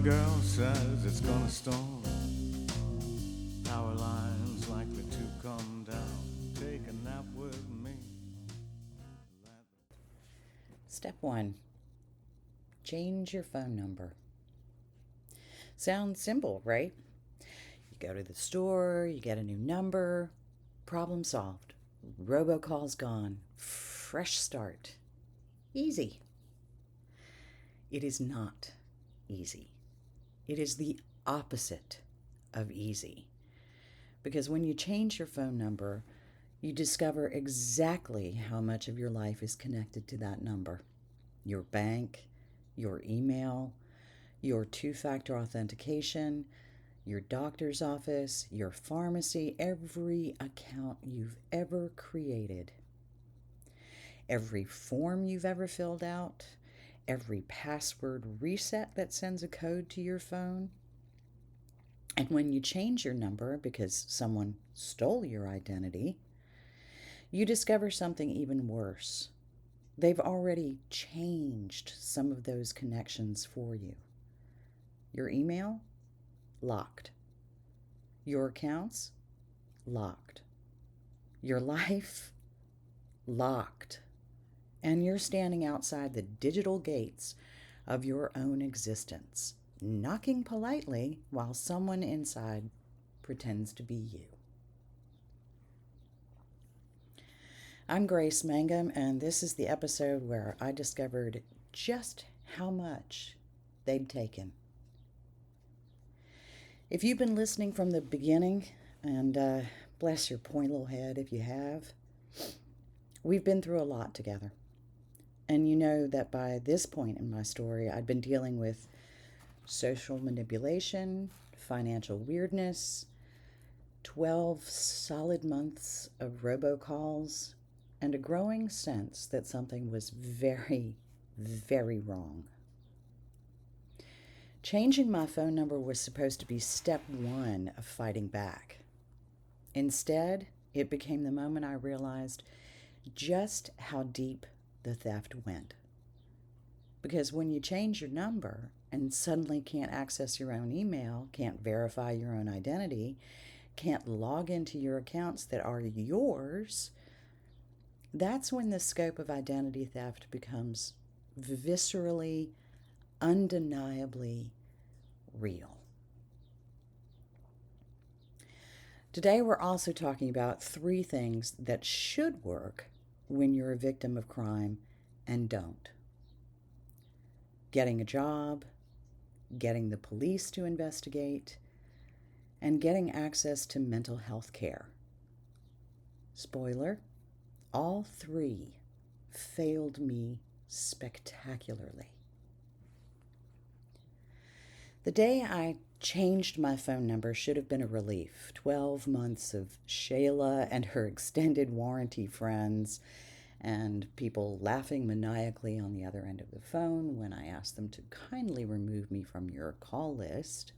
girl says it's gonna storm. Power lines likely to come down. Take a nap with me. Step 1. Change your phone number. Sounds simple, right? You go to the store, you get a new number, problem solved. Robocalls gone. Fresh start. Easy. It is not easy. It is the opposite of easy. Because when you change your phone number, you discover exactly how much of your life is connected to that number. Your bank, your email, your two-factor authentication, your doctor's office, your pharmacy, every account you've ever created, every form you've ever filled out, every password reset that sends a code to your phone. And when you change your number because someone stole your identity, you discover something even worse. They've already changed some of those connections for you. Your email? Locked. Your accounts? Locked. Your life? Locked. And you're standing outside the digital gates of your own existence, knocking politely while someone inside pretends to be you. I'm Grace Mangum, and this is the episode where I discovered just how much they'd taken. If you've been listening from the beginning, and bless your point little head if you have, we've been through a lot together. And you know that by this point in my story, I'd been dealing with social manipulation, financial weirdness, 12 solid months of robocalls, and a growing sense that something was very, very wrong. Changing my phone number was supposed to be step 1 of fighting back. Instead, it became the moment I realized just how deep the theft went. Because when you change your number and suddenly can't access your own email, can't verify your own identity, can't log into your accounts that are yours, that's when the scope of identity theft becomes viscerally, undeniably real. Today we're also talking about 3 things that should work when you're a victim of crime and don't. Getting a job, getting the police to investigate, and getting access to mental health care. Spoiler, all 3 failed me spectacularly. The day I changed my phone number should have been a relief. 12 months of Shayla and her extended warranty friends and people laughing maniacally on the other end of the phone when I asked them to kindly remove me from your call list.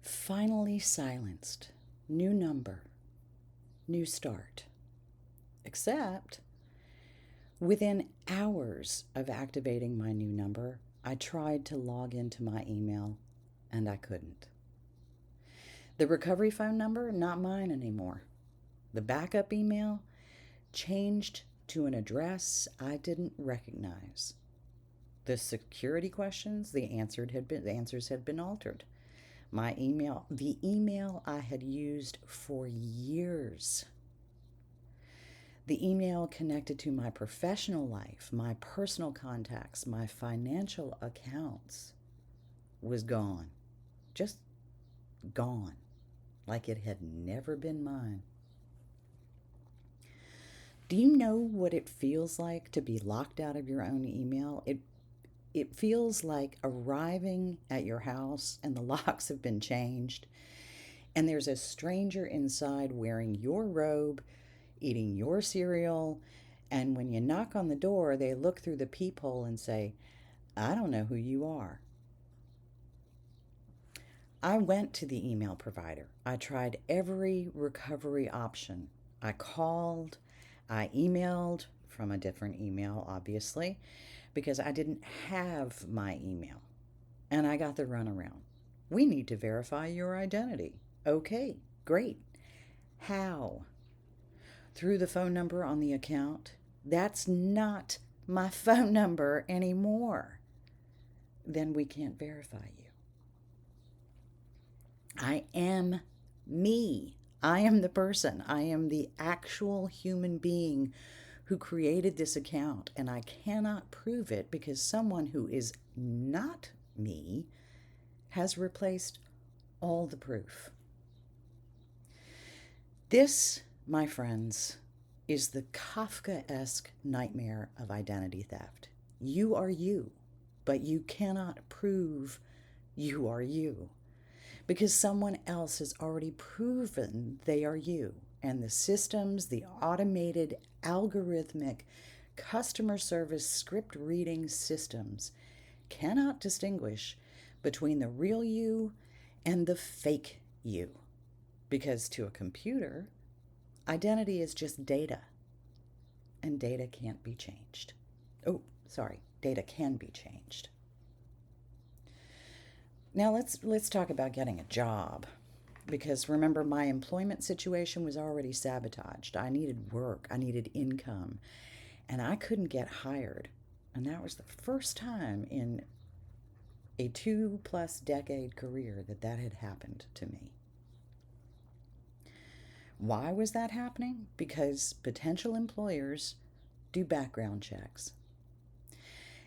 Finally silenced. New number. New start. Except, within hours of activating my new number, I tried to log into my email and I couldn't. The recovery phone number, not mine anymore. The backup email changed to an address I didn't recognize. The security questions, the answers had been altered. The email I had used for years. The email connected to my professional life, my personal contacts, my financial accounts was gone. Just gone. Like it had never been mine. Do you know what it feels like to be locked out of your own email? It feels like arriving at your house and the locks have been changed and there's a stranger inside wearing your robe, eating your cereal, and when you knock on the door, they look through the peephole and say, "I don't know who you are." I went to the email provider. I tried every recovery option. I called, I emailed from a different email, obviously, because I didn't have my email. And I got the runaround. We need to verify your identity. Okay, great. How? Through the phone number on the account? That's not my phone number anymore. Then we can't verify you. I am me. I am the person. I am the actual human being who created this account, and I cannot prove it because someone who is not me has replaced all the proof. This, my friends, is the Kafka-esque nightmare of identity theft. You are you, but you cannot prove you are you because someone else has already proven they are you. And the systems, the automated, algorithmic, customer service script reading systems cannot distinguish between the real you and the fake you. Because to a computer, identity is just data, and data can't be changed. Data can be changed. Now let's talk about getting a job, because remember, my employment situation was already sabotaged. I needed work, I needed income, and I couldn't get hired. And that was the first time in a 2+ decade career that had happened to me. Why was that happening? Because potential employers do background checks.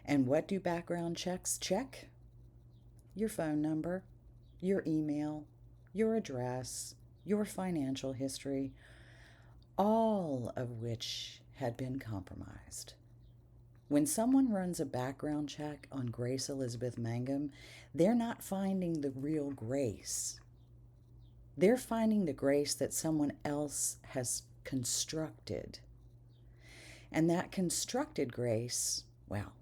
And what do background checks check? Your phone number, your email, your address, your financial history, all of which had been compromised. When someone runs a background check on Grace Elizabeth Mangum, they're not finding the real Grace. They're finding the Grace that someone else has constructed. And that constructed Grace, well,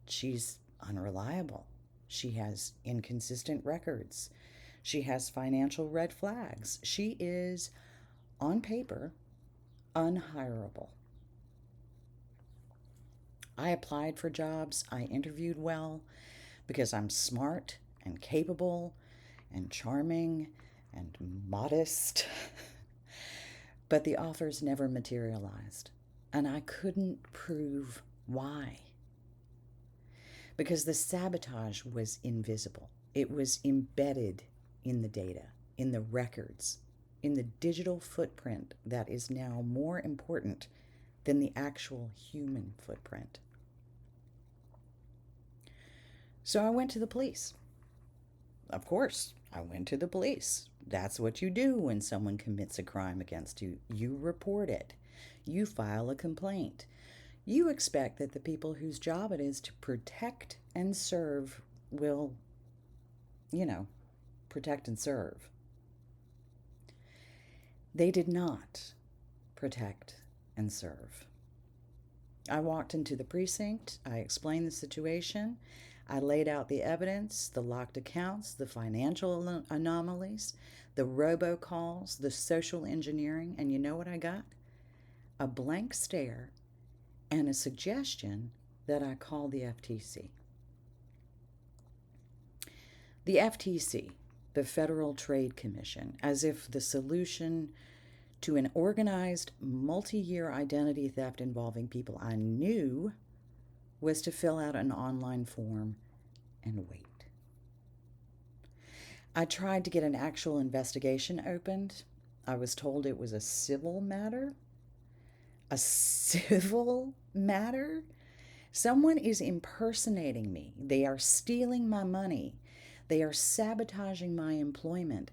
she's unreliable. She has inconsistent records. She has financial red flags. She is, on paper, unhirable. I applied for jobs. I interviewed well because I'm smart and capable and charming and modest. But the offers never materialized, and I couldn't prove why. Because the sabotage was invisible. It was embedded in the data, in the records, in the digital footprint that is now more important than the actual human footprint. So I went to the police. Of course, I went to the police. That's what you do when someone commits a crime against you. You report it. You file a complaint. You expect that the people whose job it is to protect and serve will, protect and serve. They did not protect and serve. I walked into the precinct. I explained the situation. I laid out the evidence, the locked accounts, the financial anomalies, the robocalls, the social engineering, and you know what I got? A blank stare and a suggestion that I call the FTC. The FTC, the Federal Trade Commission, as if the solution to an organized multi-year identity theft involving people I knew was to fill out an online form and wait. I tried to get an actual investigation opened. I was told it was a civil matter. A civil matter? Someone is impersonating me. They are stealing my money. They are sabotaging my employment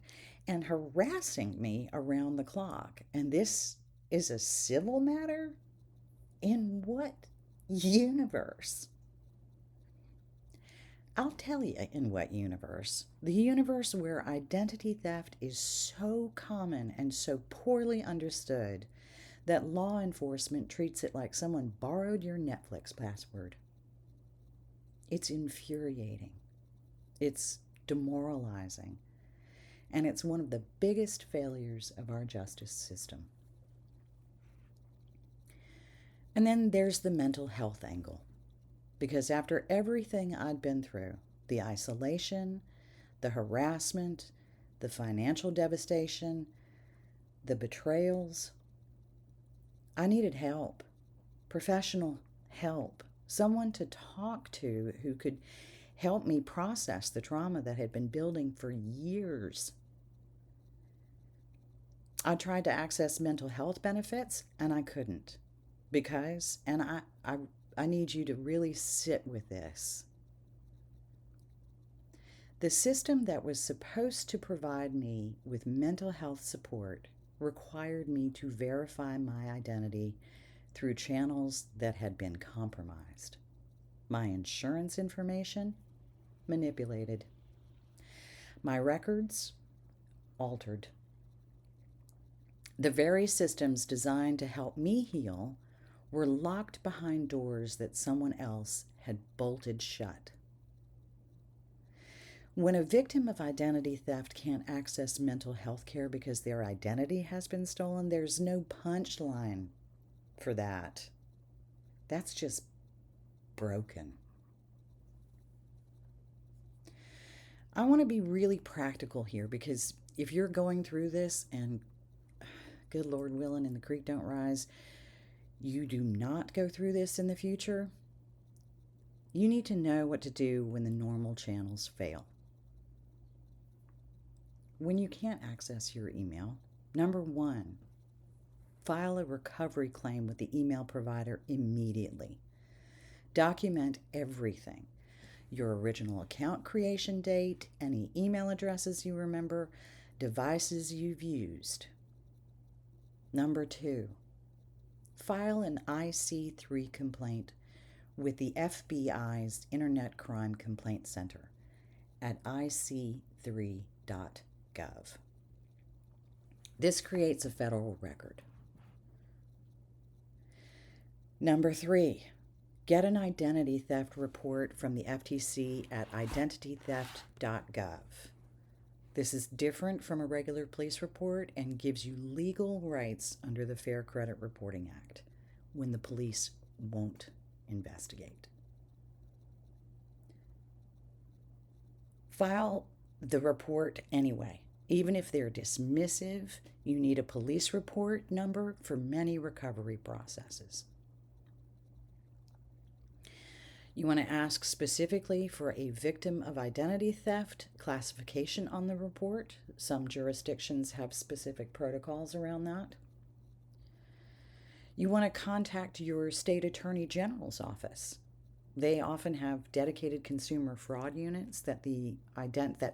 and harassing me around the clock. And this is a civil matter? In what universe? I'll tell you in what universe. The universe where identity theft is so common and so poorly understood that law enforcement treats it like someone borrowed your Netflix password. It's infuriating. It's demoralizing. And it's one of the biggest failures of our justice system. And then there's the mental health angle. Because after everything I'd been through, the isolation, the harassment, the financial devastation, the betrayals. I needed help, professional help, someone to talk to who could help me process the trauma that had been building for years. I tried to access mental health benefits and I couldn't because, and I need you to really sit with this. The system that was supposed to provide me with mental health support required me to verify my identity through channels that had been compromised. My insurance information manipulated. My records altered. The very systems designed to help me heal were locked behind doors that someone else had bolted shut. When a victim of identity theft can't access mental health care because their identity has been stolen, there's no punchline for that. That's just broken. I want to be really practical here because if you're going through this and good Lord willing and the creek don't rise, you do not go through this in the future, you need to know what to do when the normal channels fail. When you can't access your email, number one, file a recovery claim with the email provider immediately. Document everything. Your original account creation date, any email addresses you remember, devices you've used. Number two, file an IC3 complaint with the FBI's Internet Crime Complaint Center at ic3.gov. This creates a federal record. Number three, get an identity theft report from the FTC at identitytheft.gov. This is different from a regular police report and gives you legal rights under the Fair Credit Reporting Act when the police won't investigate. File the report anyway. Even if they're dismissive, you need a police report number for many recovery processes. You want to ask specifically for a victim of identity theft classification on the report. Some jurisdictions have specific protocols around that. You want to contact your state attorney general's office. They often have dedicated consumer fraud units that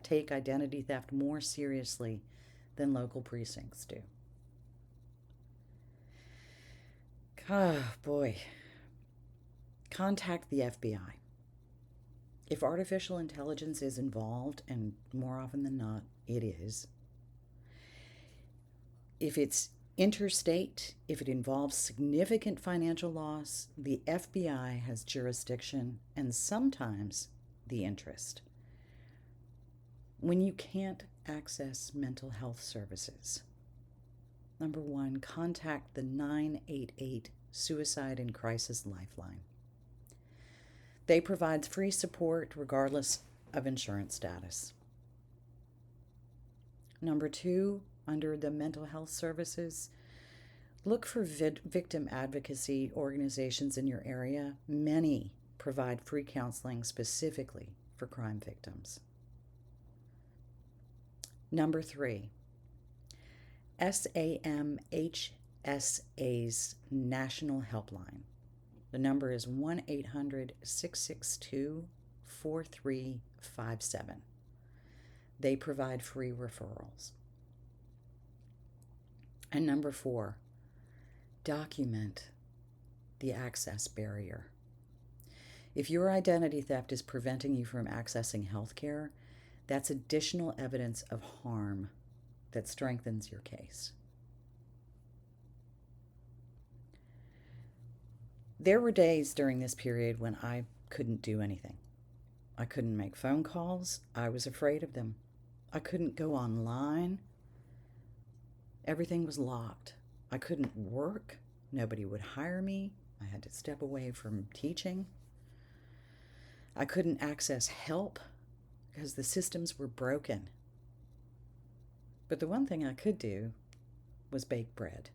take identity theft more seriously than local precincts do. Oh, boy. Contact the FBI. If artificial intelligence is involved, and more often than not, it is, if it's interstate, if it involves significant financial loss, the FBI has jurisdiction and sometimes the interest. When you can't access mental health services, number one, contact the 988 Suicide and Crisis Lifeline. They provide free support regardless of insurance status. Number two, under the mental health services, look for victim advocacy organizations in your area. Many provide free counseling specifically for crime victims. Number three, SAMHSA's National Helpline. The number is 1-800-662-4357. They provide free referrals. And number four, document the access barrier. If your identity theft is preventing you from accessing health care, that's additional evidence of harm that strengthens your case. There were days during this period when I couldn't do anything. I couldn't make phone calls. I was afraid of them. I couldn't go online. Everything was locked. I couldn't work. Nobody would hire me. I had to step away from teaching. I couldn't access help because the systems were broken. But the one thing I could do was bake bread.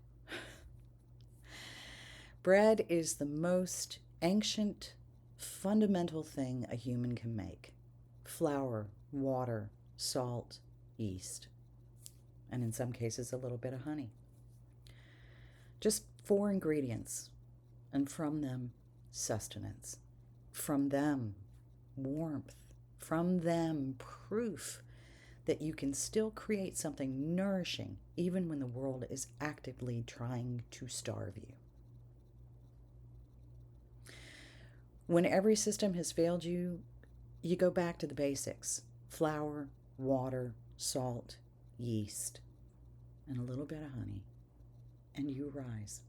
Bread is the most ancient, fundamental thing a human can make. Flour, water, salt, yeast, and in some cases a little bit of honey. Just 4 ingredients, and from them, sustenance. From them, warmth. From them, proof that you can still create something nourishing even when the world is actively trying to starve you. When every system has failed you, you go back to the basics. Flour, water, salt, yeast, and a little bit of honey, and you rise.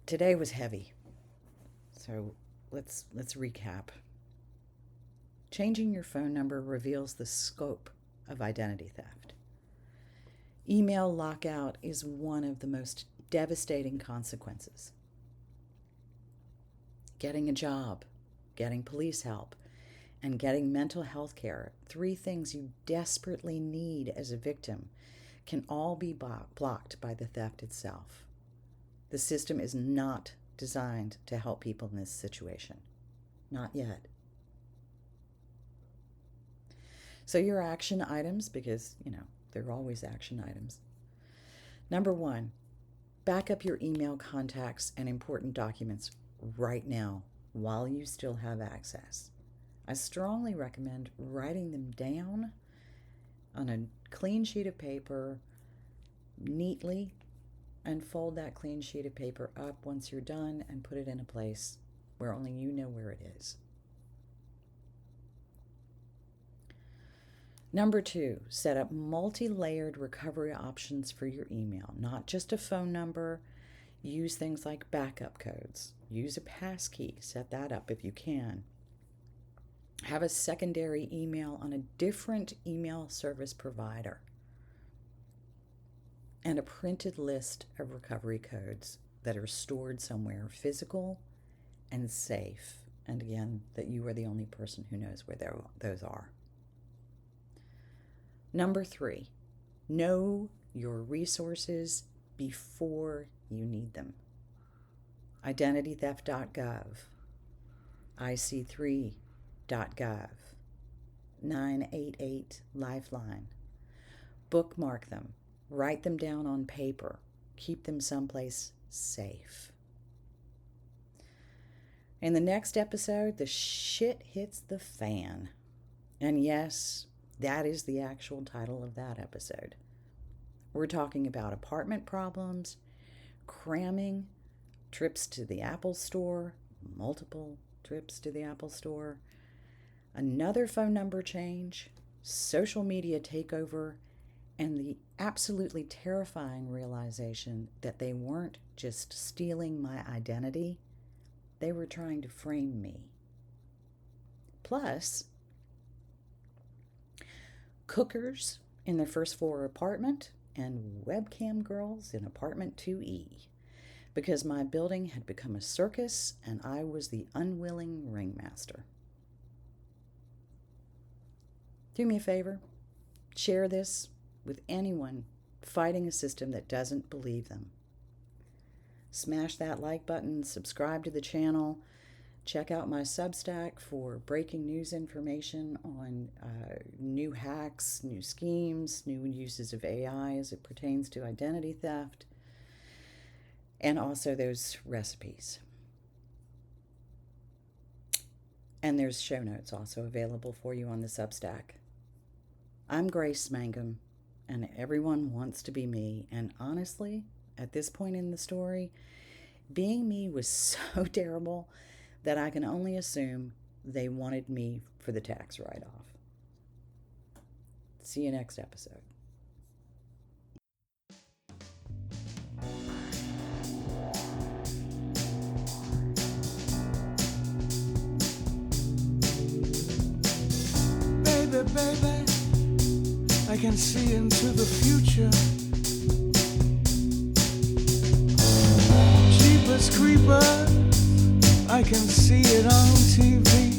Today was heavy, so let's recap. Changing your phone number reveals the scope of identity theft. Email lockout is one of the most devastating consequences. Getting a job, getting police help, and getting mental health care, 3 things you desperately need as a victim, can all be blocked by the theft itself. The system is not designed to help people in this situation. Not yet. So your action items, because, they're always action items. Number 1, back up your email contacts and important documents right now while you still have access. I strongly recommend writing them down on a clean sheet of paper neatly, and fold that clean sheet of paper up once you're done and put it in a place where only you know where it is. Number 2, set up multi-layered recovery options for your email, not just a phone number. Use things like backup codes. Use a passkey, set that up if you can. Have a secondary email on a different email service provider. And a printed list of recovery codes that are stored somewhere physical and safe. And again, that you are the only person who knows where those are. Number 3, know your resources before you need them. identitytheft.gov, ic3.gov, 988 Lifeline. Bookmark them. Write them down on paper. Keep them someplace safe. In the next episode, the shit hits the fan. And yes, that is the actual title of that episode. We're talking about apartment problems, cramming, trips to the Apple Store, multiple trips to the Apple Store, another phone number change, social media takeover, and the absolutely terrifying realization that they weren't just stealing my identity, they were trying to frame me. Plus, cookers in the first floor apartment and webcam girls in apartment 2E, because my building had become a circus and I was the unwilling ringmaster. Do me a favor, share this with anyone fighting a system that doesn't believe them. Smash that like button, subscribe to the channel, check out my Substack for breaking news information on new hacks, new schemes, new uses of AI as it pertains to identity theft, and also those recipes. And there's show notes also available for you on the Substack. I'm Grace Mangum, and everyone wants to be me. And honestly, at this point in the story, being me was so terrible that I can only assume they wanted me for the tax write-off. See you next episode. Baby, I can see into the future. Jeepers creepers, I can see it on TV.